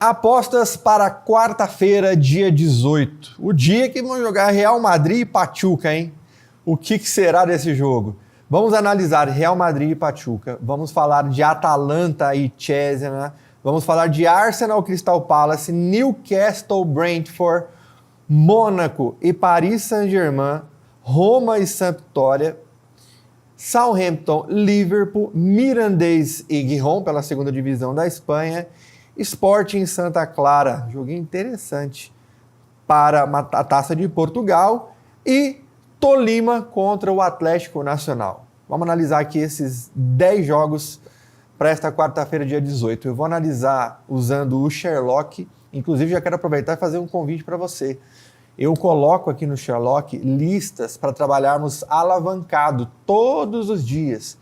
Apostas para quarta-feira, dia 18. O dia que vão jogar Real Madrid e Pachuca, hein? O que será desse jogo? Vamos analisar Real Madrid e Pachuca. Vamos falar de Atalanta e Cesena. Vamos falar de Arsenal Crystal Palace, Newcastle Brentford, Mônaco e Paris Saint-Germain, Roma e Sampdoria, Southampton, Liverpool, Mirandês e Gijón pela segunda divisão da Espanha, Sporting Santa Clara, joguinho interessante para a Taça de Portugal, e Tolima contra o Atlético Nacional. Vamos analisar aqui esses 10 jogos para esta quarta-feira, dia 18. Eu vou analisar usando o Sherlock, inclusive já quero aproveitar e fazer um convite para você. Eu coloco aqui no Sherlock listas para trabalharmos alavancado todos os dias.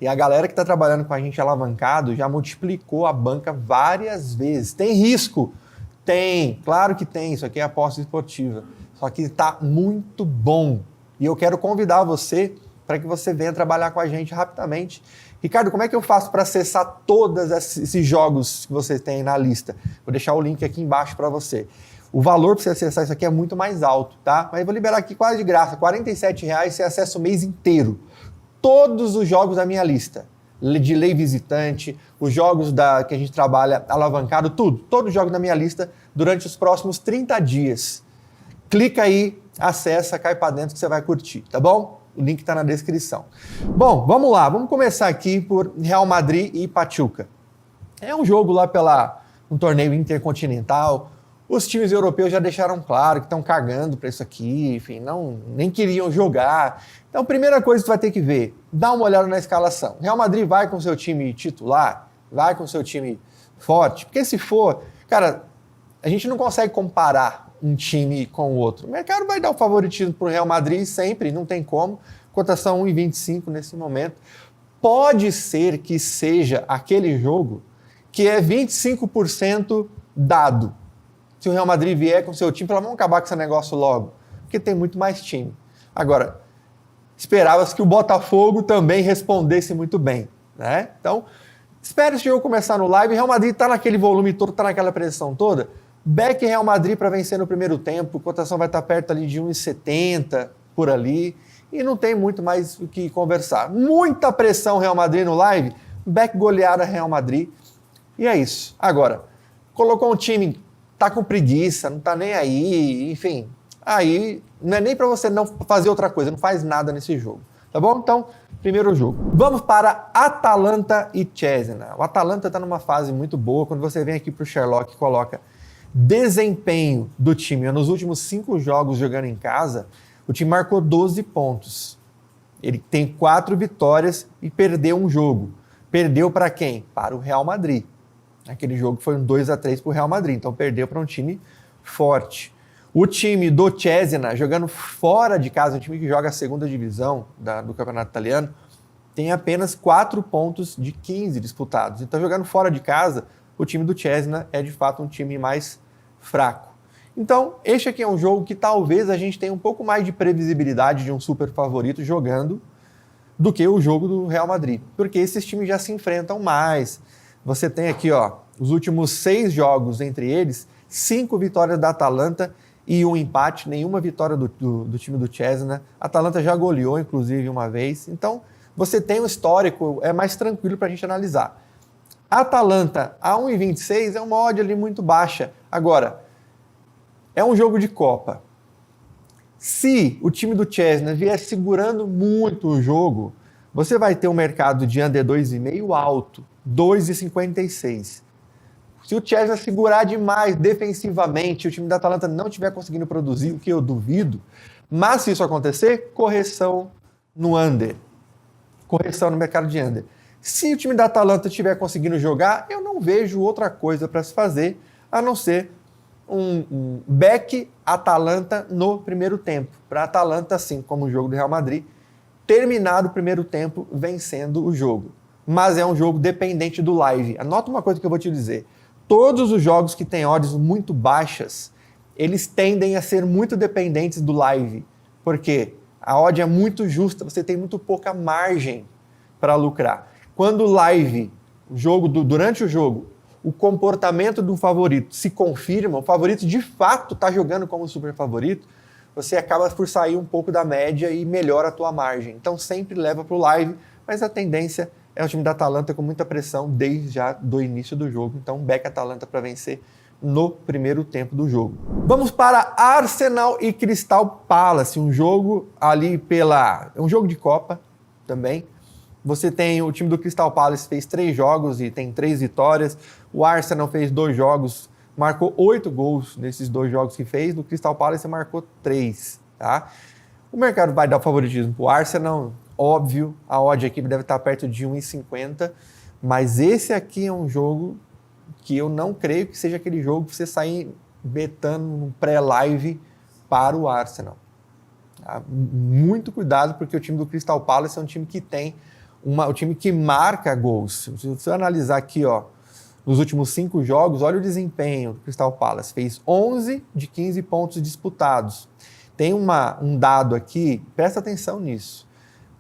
E a galera que está trabalhando com a gente alavancado já multiplicou a banca várias vezes. Tem risco? Tem, claro que tem. Isso aqui é aposta esportiva. Só que está muito bom. E eu quero convidar você para que você venha trabalhar com a gente rapidamente. Ricardo, como é que eu faço para acessar todos esses jogos que você tem na lista? Vou deixar o link aqui embaixo para você. O valor para você acessar isso aqui é muito mais alto, tá? Mas eu vou liberar aqui quase de graça, R$ 47,00, você acessa o mês inteiro. Todos os jogos da minha lista, de lei visitante, os jogos que a gente trabalha alavancado, tudo. Todos os jogos da minha lista durante os próximos 30 dias. Clica aí, acessa, cai para dentro que você vai curtir, tá bom? O link está na descrição. Bom, vamos lá. Vamos começar aqui por Real Madrid e Pachuca. É um jogo lá um torneio intercontinental. Os times europeus já deixaram claro que estão cagando para isso aqui, enfim, nem queriam jogar. Então, primeira coisa que você vai ter que ver, dá uma olhada na escalação. Real Madrid vai com seu time titular, vai com seu time forte, porque se for, cara, a gente não consegue comparar um time com o outro. O mercado vai dar o favoritismo para o Real Madrid sempre, não tem como. Cotação 1,25 nesse momento. Pode ser que seja aquele jogo que é 25% dado. Se o Real Madrid vier com seu time, fala, vamos acabar com esse negócio logo, porque tem muito mais time. Agora, esperava-se que o Botafogo também respondesse muito bem, né? Então, espera esse jogo começar no live. Real Madrid está naquele volume todo, está naquela pressão toda. Back Real Madrid para vencer no primeiro tempo, cotação vai estar perto ali de 1,70 por ali, e não tem muito mais o que conversar. Muita pressão Real Madrid no live, back goleada Real Madrid, e é isso. Agora, colocou um time, tá com preguiça, não tá nem aí, enfim, aí não é nem para você não fazer outra coisa, não faz nada nesse jogo, tá bom? Então, primeiro jogo. Vamos para Atalanta e Cesena. O Atalanta tá numa fase muito boa. Quando você vem aqui pro Sherlock e coloca desempenho do time, nos últimos 5 jogos jogando em casa, o time marcou 12 pontos. Ele tem 4 vitórias e perdeu um jogo. Perdeu para quem? Para o Real Madrid. Aquele jogo foi um 2-3 para o Real Madrid, então perdeu para um time forte. O time do Cesena, jogando fora de casa, um time que joga a segunda divisão do campeonato italiano, tem apenas 4 pontos de 15 disputados. Então, jogando fora de casa, o time do Cesena é de fato um time mais fraco. Então, este aqui é um jogo que talvez a gente tenha um pouco mais de previsibilidade de um super favorito jogando do que o jogo do Real Madrid, porque esses times já se enfrentam mais. Você tem aqui, os últimos 6 jogos entre eles, 5 vitórias da Atalanta e um empate, nenhuma vitória do time do Cesena. A Atalanta já goleou, inclusive, uma vez. Então, você tem um histórico, é mais tranquilo para a gente analisar. A Atalanta, a 1,26 é uma odd ali muito baixa. Agora, é um jogo de Copa. Se o time do Cesena vier segurando muito o jogo, você vai ter um mercado de under 2,5 alto, 2,56. Se o Cesena segurar demais defensivamente, o time da Atalanta não estiver conseguindo produzir, o que eu duvido, mas se isso acontecer, correção no under. Correção no mercado de under. Se o time da Atalanta estiver conseguindo jogar, eu não vejo outra coisa para se fazer, a não ser um back Atalanta no primeiro tempo. Para a Atalanta, assim como o jogo do Real Madrid, terminar o primeiro tempo vencendo o jogo. Mas é um jogo dependente do live. Anota uma coisa que eu vou te dizer. Todos os jogos que têm odds muito baixas, eles tendem a ser muito dependentes do live. Por quê? A odd é muito justa, você tem muito pouca margem para lucrar. Quando o live, durante o jogo, o comportamento do favorito se confirma, o favorito de fato está jogando como super favorito, você acaba por sair um pouco da média e melhora a tua margem. Então sempre leva para o live, mas a tendência é o time da Atalanta com muita pressão desde já do início do jogo. Então back Atalanta para vencer no primeiro tempo do jogo. Vamos para Arsenal e Crystal Palace, um jogo ali um jogo de Copa também. Você tem o time do Crystal Palace fez 3 jogos e tem 3 vitórias. O Arsenal fez 2 jogos, marcou 8 gols nesses 2 jogos que fez. No Crystal Palace marcou 3, tá? O mercado vai dar o favoritismo para o Arsenal, óbvio. A odd aqui deve estar perto de 1,50, mas esse aqui é um jogo que eu não creio que seja aquele jogo que você sair betando no pré-live para o Arsenal. Tá? Muito cuidado, porque o time do Crystal Palace é um time que tem o time que marca gols. Se você analisar aqui, ó, nos últimos 5 jogos, olha o desempenho do Crystal Palace. Fez 11 de 15 pontos disputados. Tem um dado aqui, presta atenção nisso,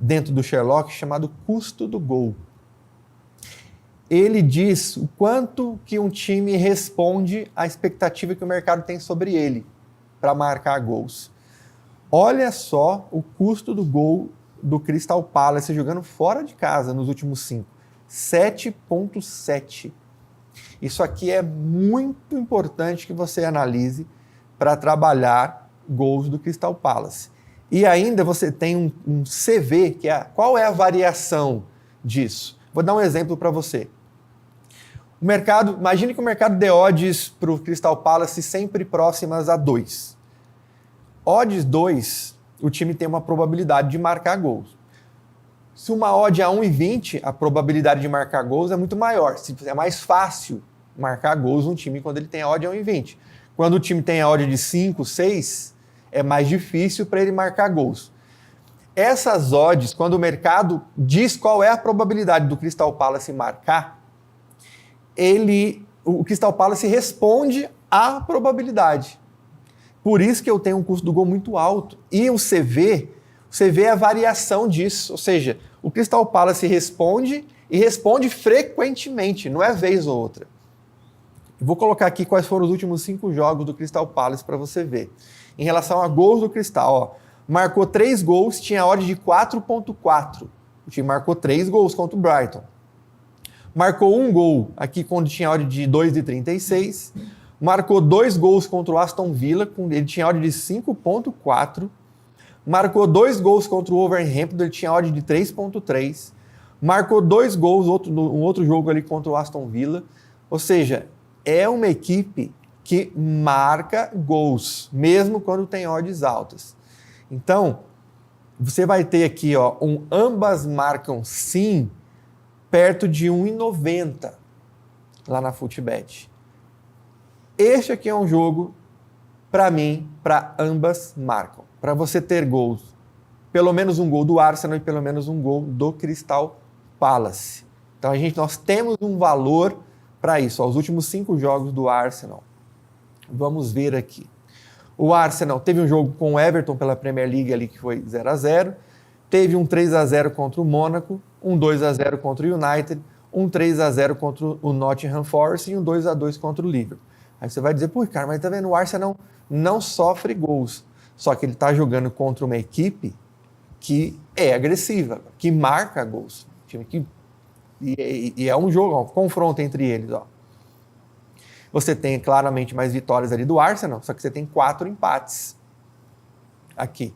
dentro do Sherlock, chamado custo do gol. Ele diz o quanto que um time responde à expectativa que o mercado tem sobre ele para marcar gols. Olha só o custo do gol do Crystal Palace jogando fora de casa nos últimos 5. 7,7. Isso aqui é muito importante que você analise para trabalhar gols do Crystal Palace. E ainda você tem um CV, que é qual é a variação disso? Vou dar um exemplo para você. O mercado, imagine que o mercado dê odds para o Crystal Palace sempre próximas a 2. Odds 2, o time tem uma probabilidade de marcar gols. Se uma odd é 1,20, a probabilidade de marcar gols é muito maior. É mais fácil marcar gols um time quando ele tem a odd a 1,20. Quando o time tem a odd de 5, 6, é mais difícil para ele marcar gols. Essas odds, quando o mercado diz qual é a probabilidade do Crystal Palace marcar, o Crystal Palace responde à probabilidade. Por isso que eu tenho um custo do gol muito alto. E o CV é a variação disso. Ou seja, o Crystal Palace responde e responde frequentemente, não é vez ou outra. Vou colocar aqui quais foram os últimos 5 jogos do Crystal Palace para você ver. Em relação a gols do Crystal, ó, marcou 3 gols, tinha odd de 4,4. O time marcou 3 gols contra o Brighton. Marcou 1 gol aqui quando tinha odd de 2,36. Marcou 2 gols contra o Aston Villa, ele tinha odd de 5,4. Marcou 2 gols contra o Wolverhampton, ele tinha odd de 3,3. Marcou 2 gols, um outro jogo ali contra o Aston Villa. Ou seja, é uma equipe que marca gols, mesmo quando tem odds altas. Então, você vai ter aqui, ó, ambas marcam sim, perto de 1,90 lá na Futbet. Este aqui é um jogo, para mim, para ambas marcam. Para você ter gols, pelo menos um gol do Arsenal e pelo menos um gol do Crystal Palace. Então nós temos um valor para isso. Ó, os últimos 5 jogos do Arsenal. Vamos ver aqui. O Arsenal teve um jogo com o Everton pela Premier League ali que foi 0-0. Teve um 3-0 contra o Mônaco, um 2-0 contra o United, um 3-0 contra o Nottingham Forest e um 2-2 contra o Liverpool. Aí você vai dizer, pô, cara, mas tá vendo, o Arsenal não sofre gols. Só que ele tá jogando contra uma equipe que é agressiva, que marca gols. E é um jogo, ó, um confronto entre eles. Ó. Você tem claramente mais vitórias ali do Arsenal, só que você tem 4 empates aqui.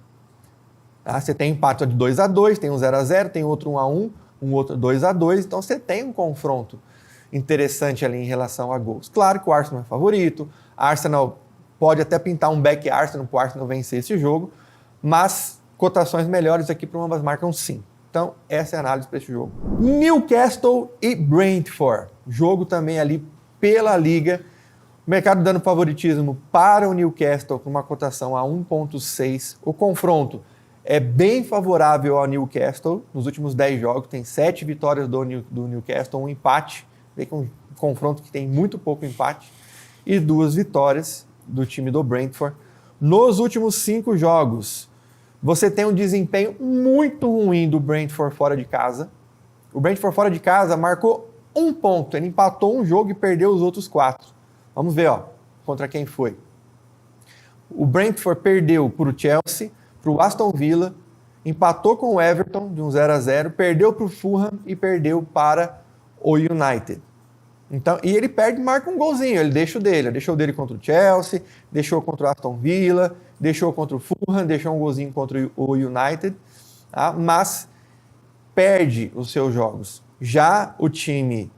Tá? Você tem empate de 2-2, tem um 0-0, tem outro 1-1, um outro 2-2, então você tem um confronto interessante ali em relação a gols. Claro que o Arsenal é favorito, Arsenal pode até pintar um back Arsenal para o Arsenal vencer esse jogo, mas cotações melhores aqui para ambas marcam sim. Então, essa é a análise para esse jogo. Newcastle e Brentford. Jogo também ali pela Liga. O mercado dando favoritismo para o Newcastle com uma cotação a 1,6. O confronto é bem favorável ao Newcastle. Nos últimos 10 jogos, tem 7 vitórias do Newcastle, um empate. Vê que é um confronto que tem muito pouco empate. E 2 vitórias do time do Brentford. Nos últimos 5 jogos, você tem um desempenho muito ruim do Brentford fora de casa. O Brentford fora de casa marcou 1 ponto. Ele empatou um jogo e perdeu os outros 4. Vamos ver, ó, contra quem foi. O Brentford perdeu para o Chelsea, para o Aston Villa, empatou com o Everton de um 0-0, perdeu para o Fulham e perdeu para o United. Então, e ele perde e marca um golzinho, ele deixa o dele. Deixou o dele contra o Chelsea, deixou contra o Aston Villa, deixou contra o Fulham, deixou um golzinho contra o United, tá? Mas perde os seus jogos. Já o time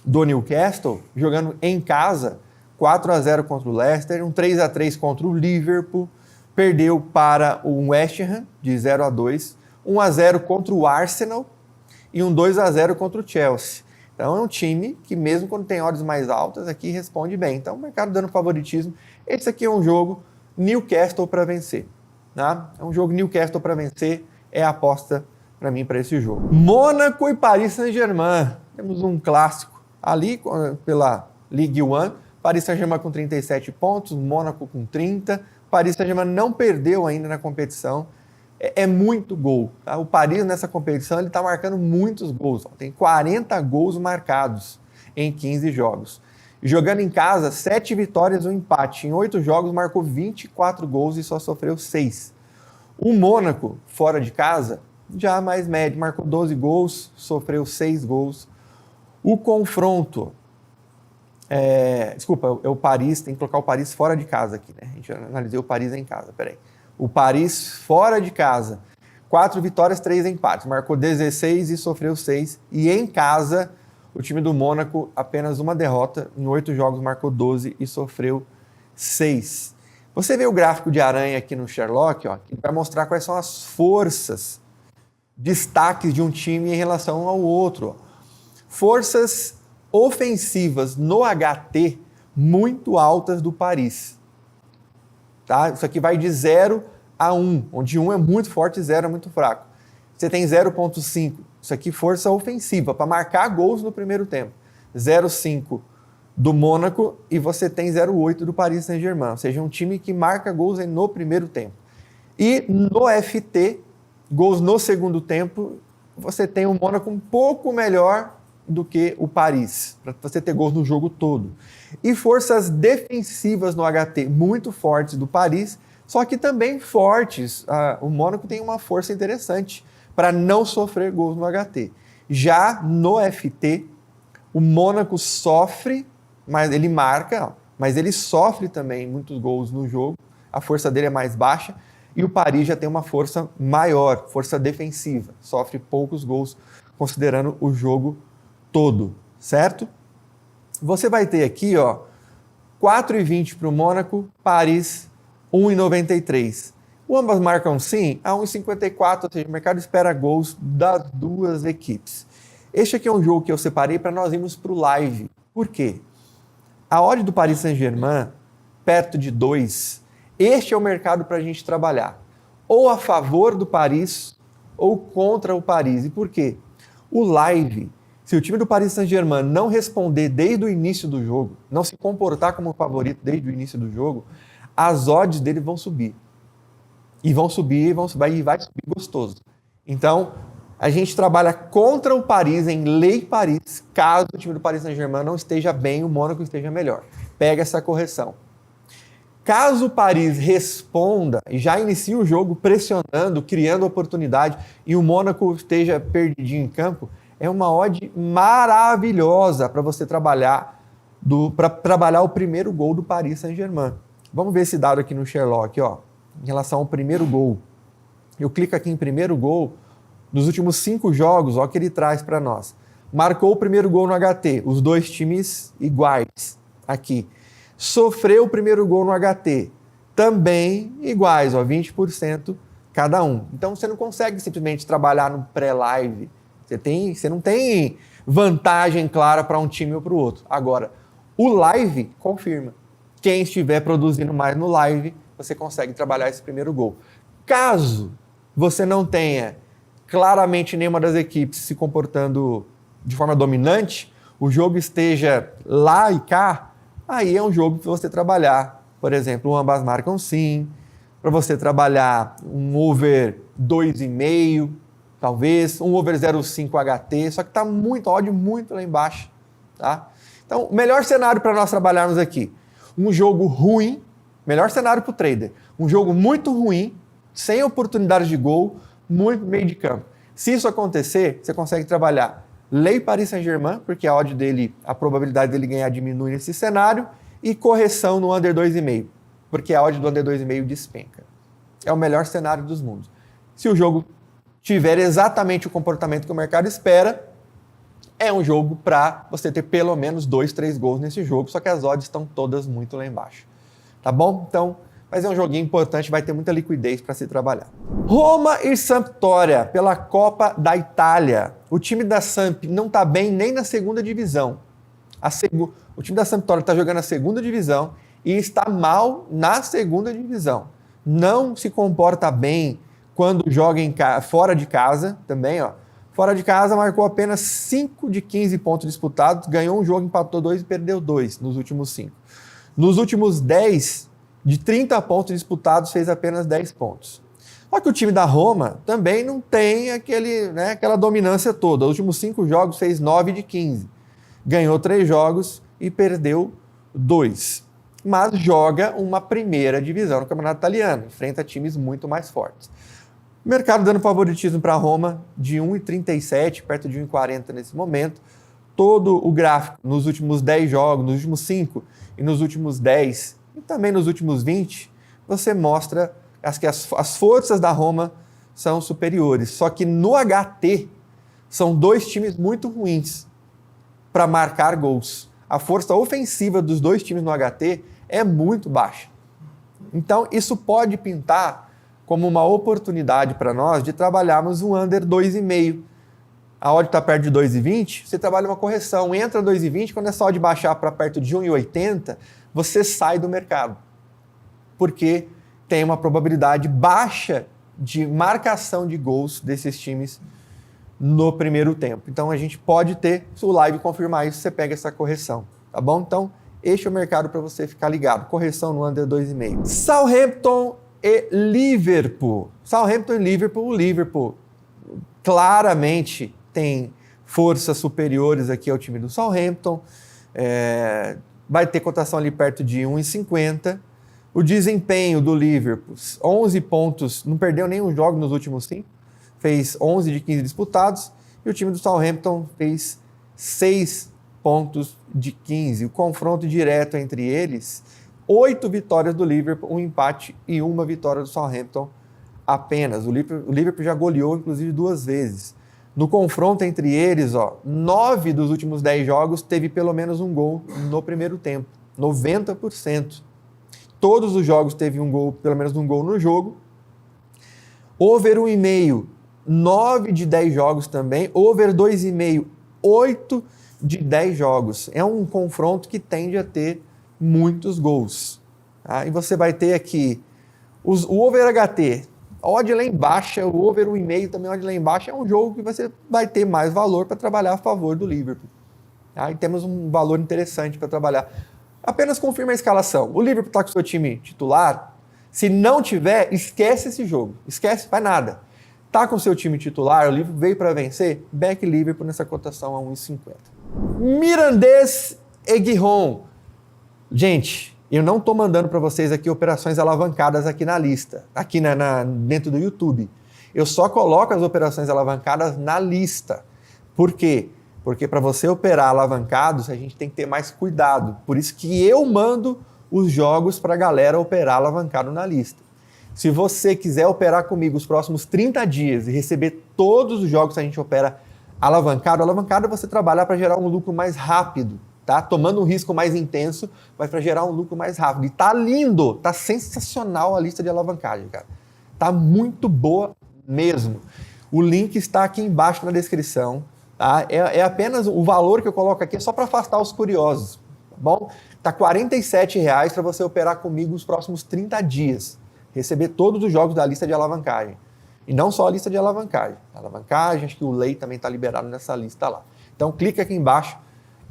do Newcastle, jogando em casa, 4-0 contra o Leicester, um 3-3 contra o Liverpool, perdeu para o West Ham de 0-2, 1-0 contra o Arsenal e um 2-0 contra o Chelsea. Então é um time que mesmo quando tem odds mais altas, aqui responde bem. Então o mercado dando favoritismo. Esse aqui é um jogo Newcastle para vencer. Tá? É um jogo Newcastle para vencer, é a aposta para mim para esse jogo. Mônaco e Paris Saint-Germain. Temos um clássico ali pela Ligue 1. Paris Saint-Germain com 37 pontos, Mônaco com 30. Paris Saint-Germain não perdeu ainda na competição. É muito gol. Tá? O Paris nessa competição ele está marcando muitos gols. Ó. Tem 40 gols marcados em 15 jogos. Jogando em casa, 7 vitórias e um empate. Em 8 jogos marcou 24 gols e só sofreu 6. O Mônaco, fora de casa, já mais médio, marcou 12 gols, sofreu 6 gols. O confronto... Desculpa, é o Paris, tem que colocar o Paris fora de casa aqui, né? A gente analisou o Paris em casa, peraí. O Paris fora de casa, 4 vitórias, 3 empates, marcou 16 e sofreu 6. E em casa, o time do Mônaco, apenas uma derrota, em 8 jogos marcou 12 e sofreu 6. Você vê o gráfico de aranha aqui no Sherlock, ó, que vai mostrar quais são as forças, destaques de um time em relação ao outro. Ó. Forças ofensivas no HT muito altas do Paris. Tá? Isso aqui vai de 0 a 1, onde 1 é muito forte e 0 é muito fraco. Você tem 0,5, isso aqui força ofensiva, para marcar gols no primeiro tempo. 0,5 do Mônaco e você tem 0,8 do Paris Saint-Germain, ou seja, um time que marca gols no primeiro tempo. E no FT, gols no segundo tempo, você tem o Mônaco um pouco melhor do que o Paris, para você ter gols no jogo todo. E forças defensivas no HT muito fortes do Paris, só que também fortes. O Mônaco tem uma força interessante para não sofrer gols no HT. Já no FT, o Mônaco sofre, mas ele marca, mas ele sofre também muitos gols no jogo, a força dele é mais baixa, e o Paris já tem uma força maior, força defensiva, sofre poucos gols considerando o jogo todo, certo? Você vai ter aqui, ó, 4,20 para o Mônaco, Paris 1,93. Ambas marcam sim a 1,54, ou seja, o mercado espera gols das duas equipes. Este aqui é um jogo que eu separei para nós irmos para o live. Por quê? A odd do Paris Saint-Germain, perto de 2, este é o mercado para a gente trabalhar. Ou a favor do Paris, ou contra o Paris. E por quê? O live... Se o time do Paris Saint-Germain não responder desde o início do jogo, não se comportar como favorito desde o início do jogo, as odds dele vão subir. E vão subir, e vai subir gostoso. Então, a gente trabalha contra o Paris, em lei Paris, caso o time do Paris Saint-Germain não esteja bem, o Mônaco esteja melhor. Pega essa correção. Caso o Paris responda e já inicie o jogo pressionando, criando oportunidade, e o Mônaco esteja perdidinho em campo, é uma odd maravilhosa para você trabalhar o primeiro gol do Paris Saint-Germain. Vamos ver esse dado aqui no Sherlock, ó, em relação ao primeiro gol. Eu clico aqui em primeiro gol, nos últimos 5 jogos, ó, que ele traz para nós. Marcou o primeiro gol no HT, os dois times iguais aqui. Sofreu o primeiro gol no HT, também iguais, ó, 20% cada um. Então você não consegue simplesmente trabalhar no pré-live. Você não tem vantagem clara para um time ou para o outro. Agora, o live confirma. Quem estiver produzindo mais no live, você consegue trabalhar esse primeiro gol. Caso você não tenha claramente nenhuma das equipes se comportando de forma dominante, o jogo esteja lá e cá, aí é um jogo para você trabalhar. Por exemplo, ambas marcam sim, para você trabalhar um over 2,5, talvez, um over 0,5 HT, só que está muito, odd muito lá embaixo, tá? Então, o melhor cenário para nós trabalharmos aqui, um jogo ruim, melhor cenário para o trader, um jogo muito ruim, sem oportunidades de gol, muito meio de campo. Se isso acontecer, você consegue trabalhar lei Paris Saint-Germain, porque a odd dele, a probabilidade dele ganhar diminui nesse cenário, e correção no under 2,5, porque a odd do under 2,5 despenca. É o melhor cenário dos mundos. Se o jogo tiver exatamente o comportamento que o mercado espera, é um jogo para você ter pelo menos 2, 3 gols nesse jogo, só que as odds estão todas muito lá embaixo. Tá bom? Então, mas é um joguinho importante, vai ter muita liquidez para se trabalhar. Roma e Sampdoria, pela Copa da Itália. O time da Samp não está bem nem na segunda divisão. O time da Sampdoria está jogando a segunda divisão e está mal na segunda divisão. Não se comporta bem quando joga fora de casa também, ó. Fora de casa marcou apenas 5 de 15 pontos disputados, ganhou um jogo, empatou 2 e perdeu 2 nos últimos 5. Nos últimos 10, de 30 pontos disputados, fez apenas 10 pontos. Só que o time da Roma também não tem aquela dominância toda. Os últimos 5 jogos fez 9 de 15. Ganhou 3 jogos e perdeu 2. Mas joga uma primeira divisão no Campeonato Italiano, enfrenta times muito mais fortes. O mercado dando favoritismo para a Roma de 1,37, perto de 1,40 nesse momento. Todo o gráfico nos últimos 10 jogos, nos últimos 5 e nos últimos 10 e também nos últimos 20, você mostra que as forças da Roma são superiores. Só que no HT são 2 times muito ruins para marcar gols. A força ofensiva dos 2 times no HT é muito baixa. Então, isso pode pintar como uma oportunidade para nós de trabalharmos um under 2,5. A odd está perto de 2,20, você trabalha uma correção, entra 2,20, quando essa odd baixar para perto de 1,80, você sai do mercado. Porque tem uma probabilidade baixa de marcação de gols desses times no primeiro tempo. Então a gente pode ter, se o live confirmar isso, você pega essa correção, tá bom? Então, este é o mercado para você ficar ligado. Correção no under 2,5. Southampton e Liverpool. Southampton e Liverpool. O Liverpool claramente tem forças superiores aqui ao time do Southampton. Vai ter cotação ali perto de 1,50. O desempenho do Liverpool, 11 pontos, não perdeu nenhum jogo nos últimos 5. Fez 11 de 15 disputados. E o time do Southampton fez 6 pontos de 15. O confronto direto entre eles, 8 vitórias do Liverpool, um empate e uma vitória do Southampton apenas. O Liverpool já goleou, inclusive, 2 vezes. No confronto entre eles, 9 dos últimos 10 jogos teve pelo menos um gol no primeiro tempo. 90%. Todos os jogos teve um gol, pelo menos um gol no jogo. Over 1,5, 9 de 10 jogos também. Over 2,5, 8 de 10 jogos. É um confronto que tende a ter muitos gols. Tá? E você vai ter aqui o over HT, odd lá embaixo, o over 1,5 também odd lá embaixo. É um jogo que você vai ter mais valor para trabalhar a favor do Liverpool. Tá? E temos um valor interessante para trabalhar. Apenas confirma a escalação. O Liverpool está com o seu time titular. Se não tiver, esquece esse jogo. Esquece, faz nada. Está com o seu time titular, o Liverpool veio para vencer, back Liverpool nessa cotação a 1,50. Mirandês e Giron. Gente, eu não estou mandando para vocês aqui operações alavancadas aqui na lista, aqui dentro do YouTube. Eu só coloco as operações alavancadas na lista. Por quê? Porque para você operar alavancados, a gente tem que ter mais cuidado. Por isso que eu mando os jogos para a galera operar alavancado na lista. Se você quiser operar comigo os próximos 30 dias e receber todos os jogos que a gente opera alavancado é você trabalhar para gerar um lucro mais rápido, tá? Tomando um risco mais intenso, mas para gerar um lucro mais rápido. E tá lindo, tá sensacional a lista de alavancagem, cara. Tá muito boa mesmo. O link está aqui embaixo na descrição. Tá? É apenas o valor que eu coloco aqui, é só para afastar os curiosos, tá bom? Tá R$ 47,00 para você operar comigo os próximos 30 dias, receber todos os jogos da lista de alavancagem. E não só a lista de alavancagem. Alavancagem, acho que o Lei também está liberado nessa lista lá. Então clica aqui embaixo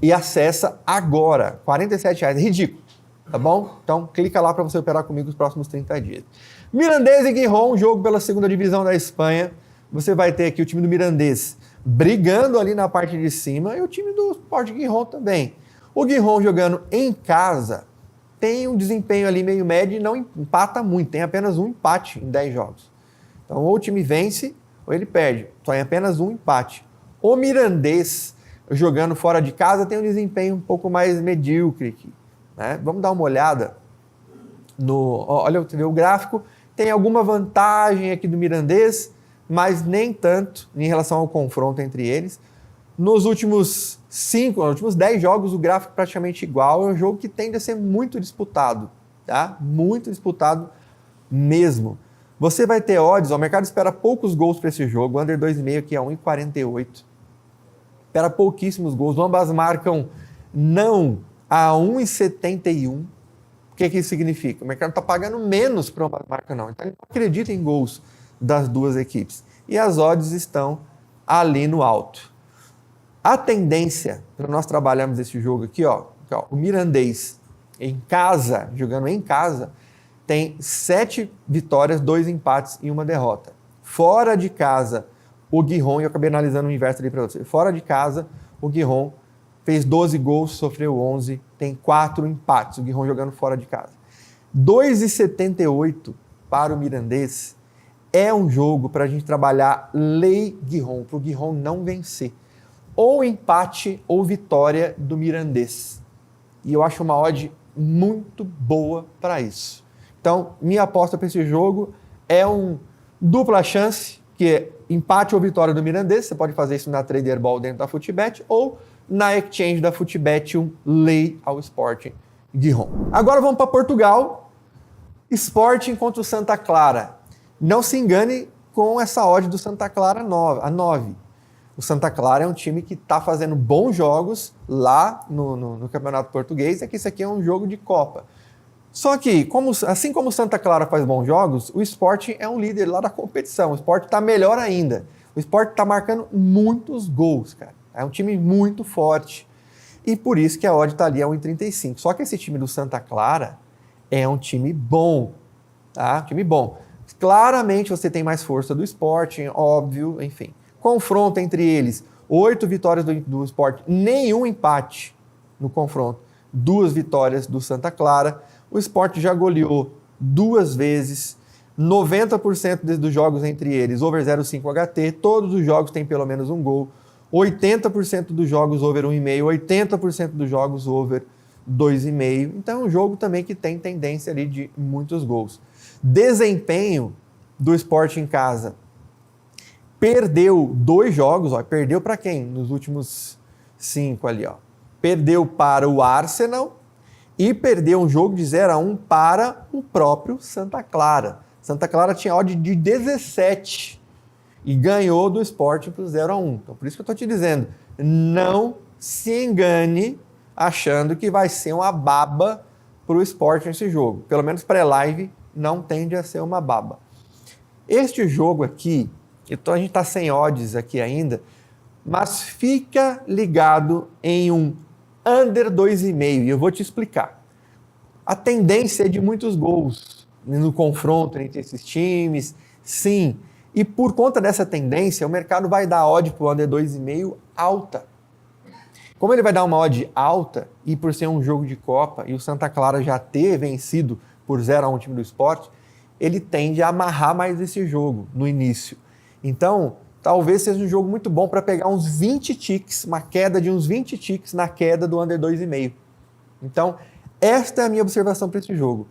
e acessa agora. R$ 47,00, ridículo, tá bom? Então clica lá para você operar comigo os próximos 30 dias. Mirandês e Giron, jogo pela segunda divisão da Espanha. você vai ter aqui o time do Mirandês brigando ali na parte de cima e o time do Sport Guirón também. O Guirón jogando em casa tem um desempenho ali meio médio e não empata muito, tem apenas um empate em 10 jogos. Então ou o time vence ou ele perde, só tem apenas um empate. O Mirandês jogando fora de casa tem um desempenho um pouco mais medíocre aqui, né? Vamos dar uma olhada olha o gráfico, tem alguma vantagem aqui do Mirandês, mas nem tanto em relação ao confronto entre eles. Nos últimos 10 jogos, o gráfico é praticamente igual. É um jogo que tende a ser muito disputado, tá? Muito disputado mesmo. Você vai ter odds, o mercado espera poucos gols para esse jogo, o under 2,5 aqui é 1,48. Espera pouquíssimos gols, ambas marcam não a 1,71. O que isso significa? O mercado está pagando menos para ambas marcas não, então ele não acredita em gols das duas equipes. E as odds estão ali no alto. A tendência para nós trabalharmos esse jogo aqui, ó, o Mirandês em casa, jogando em casa, tem 7 vitórias, 2 empates e 1 derrota. Fora de casa, o Guirón, eu acabei analisando o inverso ali para você, fora de casa, o Guirón fez 12 gols, sofreu 11, tem 4 empates, o Guirón jogando fora de casa. 2,78 para o Mirandês é um jogo para a gente trabalhar lei Guirón, para o Guirón não vencer. Ou empate ou vitória do Mirandês. E eu acho uma odd muito boa para isso. Então, minha aposta para esse jogo é um dupla chance, que é empate ou vitória do Mirandês. Você pode fazer isso na Trader Ball dentro da Futbet ou na Exchange da Futbet, um lei ao Sporting Guirón. Agora vamos para Portugal. Sporting contra o Santa Clara. Não se engane com essa odd do Santa Clara a 9. O Santa Clara é um time que está fazendo bons jogos lá no Campeonato Português, é que isso aqui é um jogo de Copa. Só que, assim como o Santa Clara faz bons jogos, o Sporting é um líder lá da competição. O Sporting está melhor ainda. O Sporting está marcando muitos gols, cara. É um time muito forte. E por isso que a odd está ali a 1,35. Só que esse time do Santa Clara é um time bom, tá? Um time bom. Claramente você tem mais força do Sporting, óbvio, enfim. Confronto entre eles, 8 vitórias do Sporting, nenhum empate no confronto, 2 vitórias do Santa Clara. O Sporting já goleou 2 vezes, 90% dos jogos entre eles, over 0,5 HT, todos os jogos têm pelo menos um gol, 80% dos jogos over 1,5, 80% dos jogos over 2,5. Então é um jogo também que tem tendência ali de muitos gols. Desempenho do Sporting em casa. Perdeu 2 jogos, ó, perdeu para quem? Nos últimos 5 ali, ó. Perdeu para o Arsenal e perdeu um jogo de 0-1 para o próprio Santa Clara. Santa Clara tinha odd de 17 e ganhou do Sporting por 0-1. Então por isso que eu estou te dizendo, não se engane achando que vai ser uma baba para o Sporting esse jogo. Pelo menos pré-live não tende a ser uma baba. Este jogo aqui, então a gente está sem odds aqui ainda, mas fica ligado em um under 2,5 e eu vou te explicar. A tendência é de muitos gols no confronto entre esses times, sim, e por conta dessa tendência o mercado vai dar odd para o under 2,5 alta. Como ele vai dar uma odd alta e por ser um jogo de Copa e o Santa Clara já ter vencido por 0-1 o time do Sport, ele tende a amarrar mais esse jogo no início. Então, talvez seja um jogo muito bom para pegar uns 20 ticks, uma queda de uns 20 ticks na queda do under 2,5. Então, esta é a minha observação para esse jogo.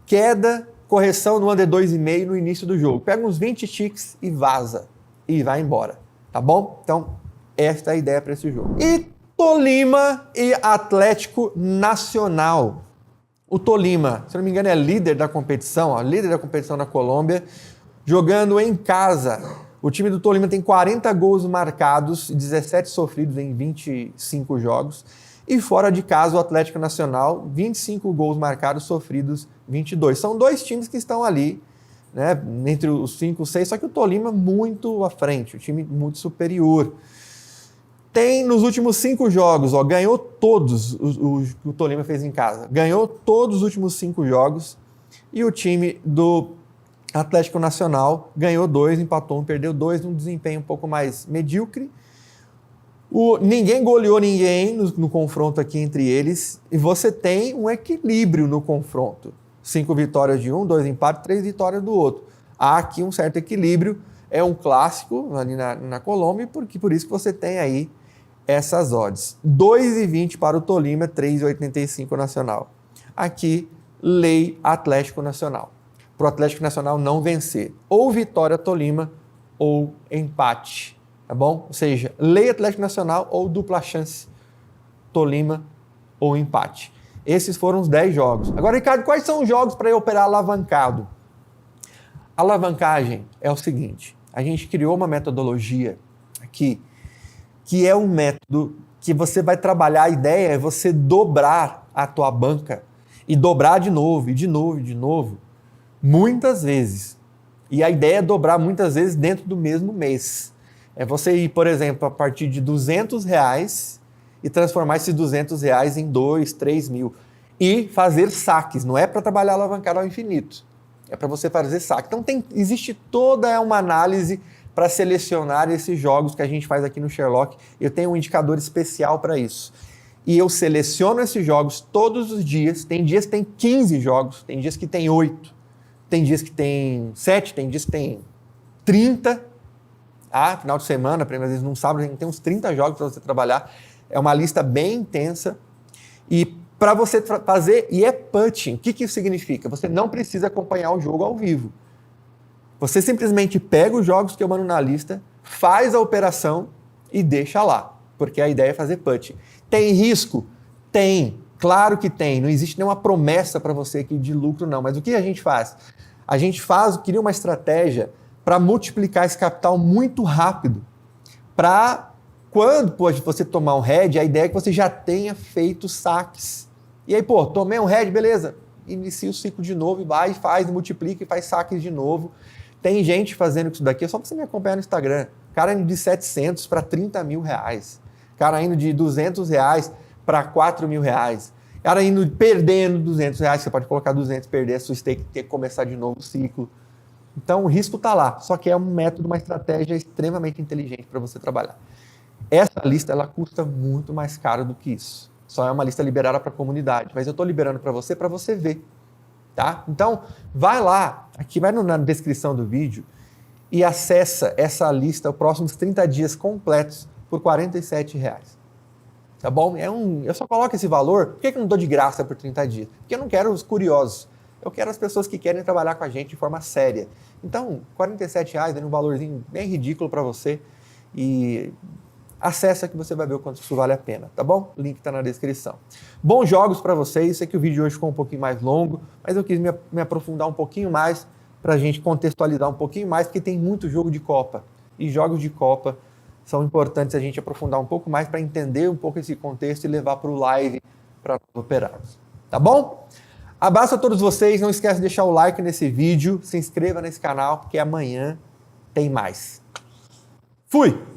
Queda, correção no under 2,5 no início do jogo. Pega uns 20 ticks e vaza. E vai embora. Tá bom? Então, esta é a ideia para esse jogo. E Tolima e Atlético Nacional. O Tolima, se não me engano, é líder da competição, ó, líder da competição na Colômbia, jogando em casa. O time do Tolima tem 40 gols marcados e 17 sofridos em 25 jogos. E fora de casa, o Atlético Nacional, 25 gols marcados, sofridos 22. São 2 times que estão ali, né, entre os 5 e 6, só que o Tolima muito à frente, o time muito superior. Tem nos últimos 5 jogos, ó, ganhou todos os que o Tolima fez em casa. Ganhou todos os últimos 5 jogos. E o time do Atlético Nacional ganhou 2, empatou 1, perdeu 2, um desempenho um pouco mais medíocre. Ninguém goleou ninguém no confronto aqui entre eles, e você tem um equilíbrio no confronto. 5 vitórias de um, 2 empates, 3 vitórias do outro. Há aqui um certo equilíbrio, é um clássico ali na Colômbia, por isso que você tem aí essas odds. 2,20 para o Tolima, 3,85 Nacional. Aqui, lei Atlético Nacional. Para o Atlético Nacional não vencer. Ou vitória Tolima, ou empate. Tá bom? Ou seja, lei Atlético Nacional ou dupla chance Tolima ou empate. Esses foram os 10 jogos. Agora, Ricardo, quais são os jogos para eu operar alavancado? A alavancagem é o seguinte, a gente criou uma metodologia aqui, que é um método que você vai trabalhar, a ideia é você dobrar a tua banca e dobrar de novo, e de novo, e de novo, muitas vezes. E a ideia é dobrar muitas vezes dentro do mesmo mês. É você ir, por exemplo, a partir de R$200 e transformar esses R$200 em 2, 3 mil. E fazer saques, não é para trabalhar alavancado ao infinito. É para você fazer saque. Então existe toda uma análise para selecionar esses jogos que a gente faz aqui no Sherlock. Eu tenho um indicador especial para isso. E eu seleciono esses jogos todos os dias. Tem dias que tem 15 jogos, tem dias que tem 8, tem dias que tem 7, tem dias que tem 30. Final de semana, às vezes num sábado, tem uns 30 jogos para você trabalhar. É uma lista bem intensa. E para você fazer, e é putting. O que isso significa? Você não precisa acompanhar o jogo ao vivo. Você simplesmente pega os jogos que eu mando na lista, faz a operação e deixa lá. Porque a ideia é fazer putting. Tem risco? Tem. Claro que tem. Não existe nenhuma promessa para você aqui de lucro, não. Mas o que a gente faz? A gente cria uma estratégia para multiplicar esse capital muito rápido. Para quando você tomar um head, a ideia é que você já tenha feito saques. E aí, tomei um head, beleza. Inicia o ciclo de novo e vai, faz, multiplica e faz saques de novo. Tem gente fazendo isso daqui, é só para você me acompanhar no Instagram. Cara indo de 700 para 30 mil reais. Cara indo de 200 reais para 4 mil reais. Cara indo perdendo 200 reais, você pode colocar 200, perder a sua stake, ter que começar de novo o ciclo. Então o risco está lá, só que é um método, uma estratégia extremamente inteligente para você trabalhar. Essa lista ela custa muito mais caro do que isso. Só é uma lista liberada para a comunidade, mas eu estou liberando para você ver. Tá? Então, vai lá, aqui vai na descrição do vídeo e acessa essa lista, os próximos 30 dias completos por R$47. Tá bom? Eu só coloco esse valor, por que eu não dou de graça por 30 dias? Porque eu não quero os curiosos, eu quero as pessoas que querem trabalhar com a gente de forma séria. Então, R$47 é um valorzinho bem ridículo para você e acessa que você vai ver o quanto isso vale a pena, tá bom? O link está na descrição. Bons jogos para vocês, sei que o vídeo hoje ficou um pouquinho mais longo, mas eu quis me aprofundar um pouquinho mais para a gente contextualizar um pouquinho mais, porque tem muito jogo de Copa, e jogos de Copa são importantes a gente aprofundar um pouco mais para entender um pouco esse contexto e levar para o live para operarmos, tá bom? Abraço a todos vocês, não esquece de deixar o like nesse vídeo, se inscreva nesse canal, porque amanhã tem mais. Fui!